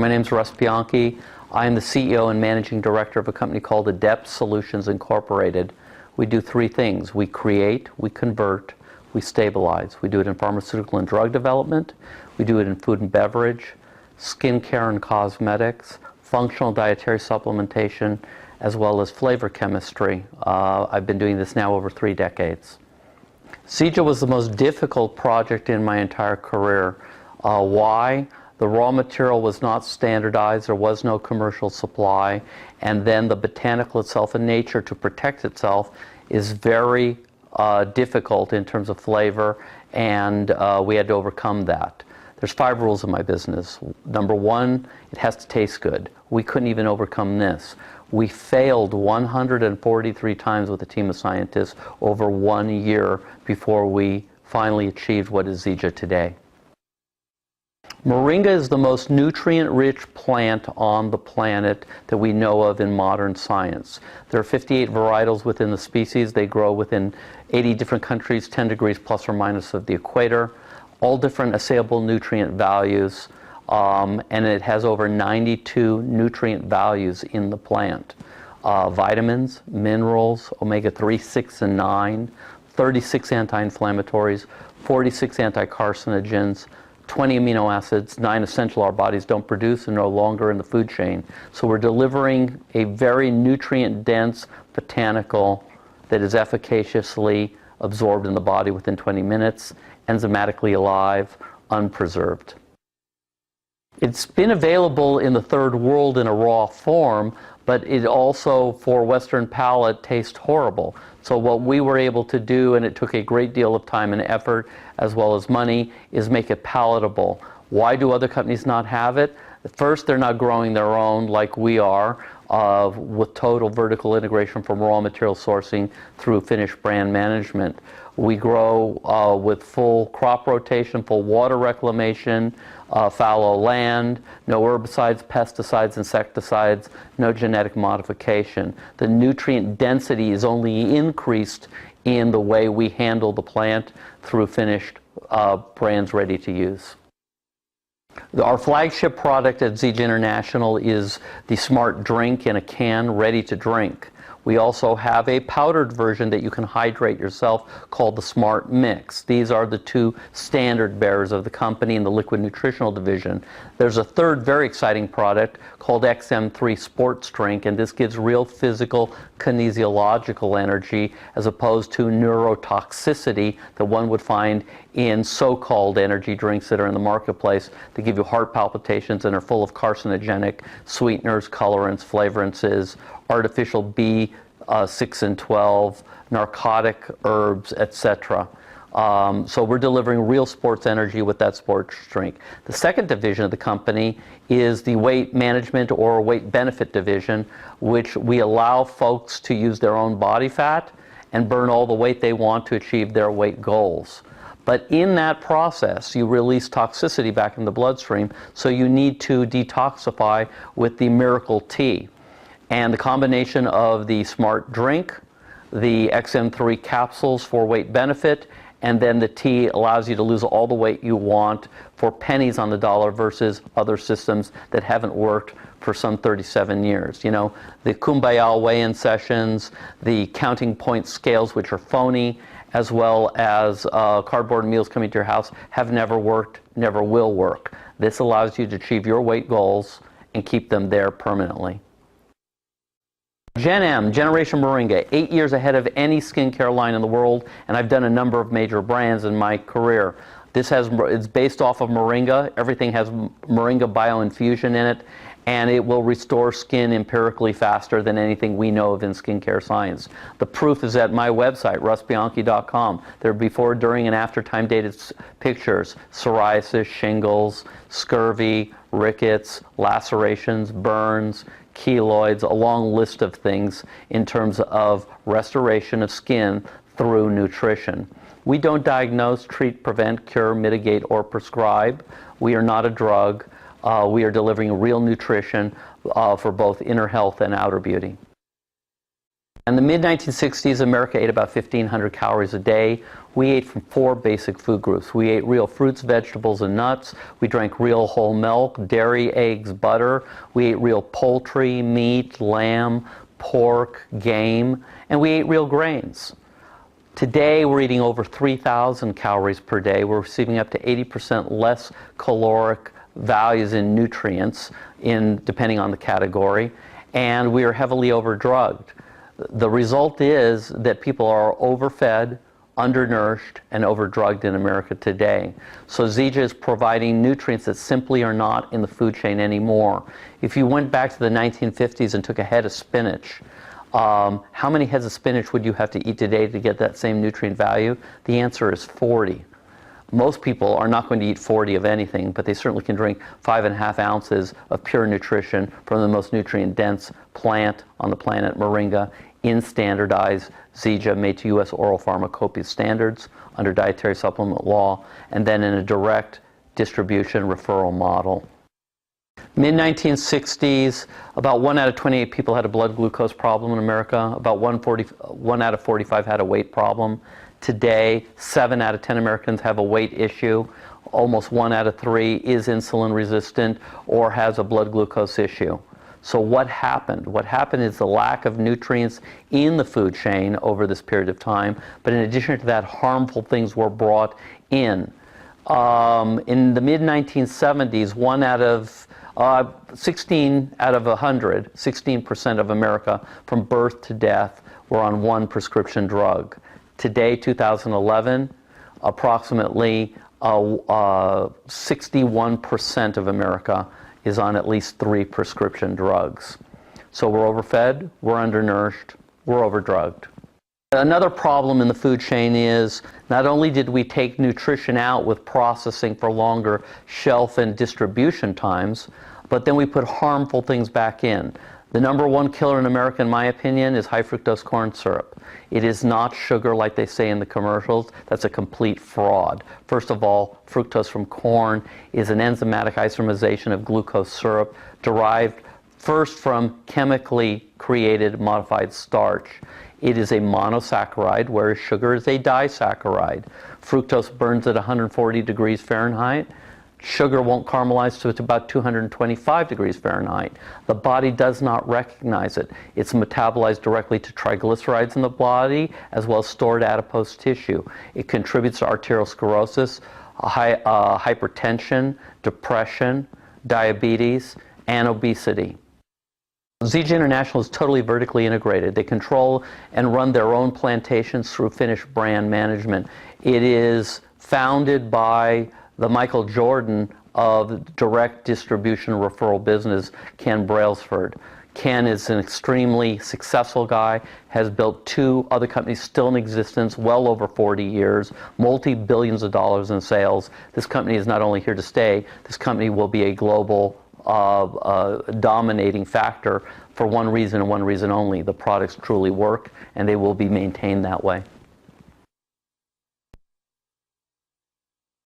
My name is Russ Bianchi. I am the CEO and Managing Director of a company called Adept Solutions Incorporated. We do three things. We create, we convert, we stabilize. We do it in pharmaceutical and drug development. We do it in food and beverage, skincare and cosmetics, functional dietary supplementation, as well as flavor chemistry. I've been doing this now over 3 decades. Zija was the most difficult project in my entire career. Why? The raw material was not standardized, there was no commercial supply, and then the botanical itself and nature to protect itself is very difficult in terms of flavor, and we had to overcome that. There's 5 rules in my business. Number 1, it has to taste good. We couldn't even overcome this. We failed 143 times with a team of scientists over 1 year before we finally achieved what is Zija today. Moringa is the most nutrient-rich plant on the planet that we know of in modern science. There are 58 varietals within the species. They grow within 80 different countries, 10 degrees plus or minus of the equator, all different assayable nutrient values, and it has over 92 nutrient values in the plant. Vitamins, minerals, omega-3, 6, and 9, 36 anti-inflammatories, 46 anti-carcinogens, 20 amino acids, 9 essential our bodies don't produce and no longer in the food chain. So we're delivering a very nutrient-dense botanical that is efficaciously absorbed in the body within 20 minutes, enzymatically alive, unpreserved. It's been available in the third world in a raw form, but it also, for Western palate, tastes horrible. So what we were able to do, and it took a great deal of time and effort, as well as money, is make it palatable. Why do other companies not have it? First, they're not growing their own like we are, with total vertical integration from raw material sourcing through finished brand management. We grow with full crop rotation, full water reclamation, fallow land, no herbicides, pesticides, insecticides, no genetic modification. The nutrient density is only increased in the way we handle the plant through finished brands ready to use. Our flagship product at Zija International is the Smart Drink in a can, ready to drink. We also have a powdered version that you can hydrate yourself called the Smart Mix. These are the 2 standard bearers of the company in the liquid nutritional division. There's a third very exciting product called XM3 Sports Drink, and this gives real physical kinesiological energy as opposed to neurotoxicity that one would find in so-called energy drinks that are in the marketplace that give you heart palpitations and are full of carcinogenic sweeteners, colorants, flavorances, artificial B6 and 12, narcotic herbs, etc. So we're delivering real sports energy with that sports drink. The second division of the company is the weight management or weight benefit division, which we allow folks to use their own body fat and burn all the weight they want to achieve their weight goals. But in that process, you release toxicity back in the bloodstream, so you need to detoxify with the Miracle Tea. And the combination of the Smart Drink, the XM3 capsules for weight benefit, and then the tea allows you to lose all the weight you want for pennies on the dollar versus other systems that haven't worked for some 37 years. You know, the Kumbaya weigh-in sessions, the counting point scales, which are phony, as well as cardboard meals coming to your house have never worked, never will work. This allows you to achieve your weight goals and keep them there permanently. Gen M, Generation Moringa, 8 years ahead of any skincare line in the world, and I've done a number of major brands in my career. It's based off of Moringa. Everything has Moringa bioinfusion in it, and it will restore skin empirically faster than anything we know of in skincare science. The proof is at my website, russbianchi.com. There are before, during, and after time dated pictures: psoriasis, shingles, scurvy, rickets, lacerations, burns, keloids, a long list of things in terms of restoration of skin through nutrition. We don't diagnose, treat, prevent, cure, mitigate, or prescribe. We are not a drug. We are delivering real nutrition for both inner health and outer beauty. In the mid-1960s, America ate about 1,500 calories a day. We ate from 4 basic food groups. We ate real fruits, vegetables, and nuts. We drank real whole milk, dairy, eggs, butter. We ate real poultry, meat, lamb, pork, game, and we ate real grains. Today, we're eating over 3,000 calories per day. We're receiving up to 80% less caloric values in nutrients, depending on the category, and we are heavily overdrugged. The result is that people are overfed, undernourished, and overdrugged in America today. So Zija is providing nutrients that simply are not in the food chain anymore. If you went back to the 1950s and took a head of spinach, how many heads of spinach would you have to eat today to get that same nutrient value? The answer is 40. Most people are not going to eat 40 of anything, but they certainly can drink 5.5 ounces of pure nutrition from the most nutrient-dense plant on the planet, moringa, in standardized Zija made to U.S. oral pharmacopoeia standards under dietary supplement law, and then in a direct distribution referral model. Mid-1960s, about 1 out of 28 people had a blood glucose problem in America. About 1 out of 45 had a weight problem. Today, 7 out of 10 Americans have a weight issue. Almost 1 out of 3 is insulin resistant or has a blood glucose issue. So what happened? What happened is the lack of nutrients in the food chain over this period of time. But in addition to that, harmful things were brought in. In the mid-1970s, 16 out of 100, 16% of America from birth to death were on 1 prescription drug. Today, 2011, approximately 61% of America is on at least 3 prescription drugs. So we're overfed, we're undernourished, we're overdrugged. Another problem in the food chain is not only did we take nutrition out with processing for longer shelf and distribution times, but then we put harmful things back in. The number 1 killer in America, in my opinion, is high fructose corn syrup. It is not sugar like they say in the commercials. That's a complete fraud. First of all, fructose from corn is an enzymatic isomerization of glucose syrup derived first from chemically created modified starch. It is a monosaccharide, whereas sugar is a disaccharide. Fructose burns at 140 degrees Fahrenheit. Sugar won't caramelize to it's about 225 degrees Fahrenheit. The body does not recognize it. It's metabolized directly to triglycerides in the body as well as stored adipose tissue. It contributes to arteriosclerosis, hypertension, depression, diabetes, and obesity. Zija International is totally vertically integrated. They control and run their own plantations through Finnish brand management. It is founded by the Michael Jordan of direct distribution referral business, Ken Brailsford. Ken is an extremely successful guy, has built 2 other companies still in existence, well over 40 years, multi-billions of dollars in sales. This company is not only here to stay, this company will be a global dominating factor for one reason and one reason only. The products truly work, and they will be maintained that way.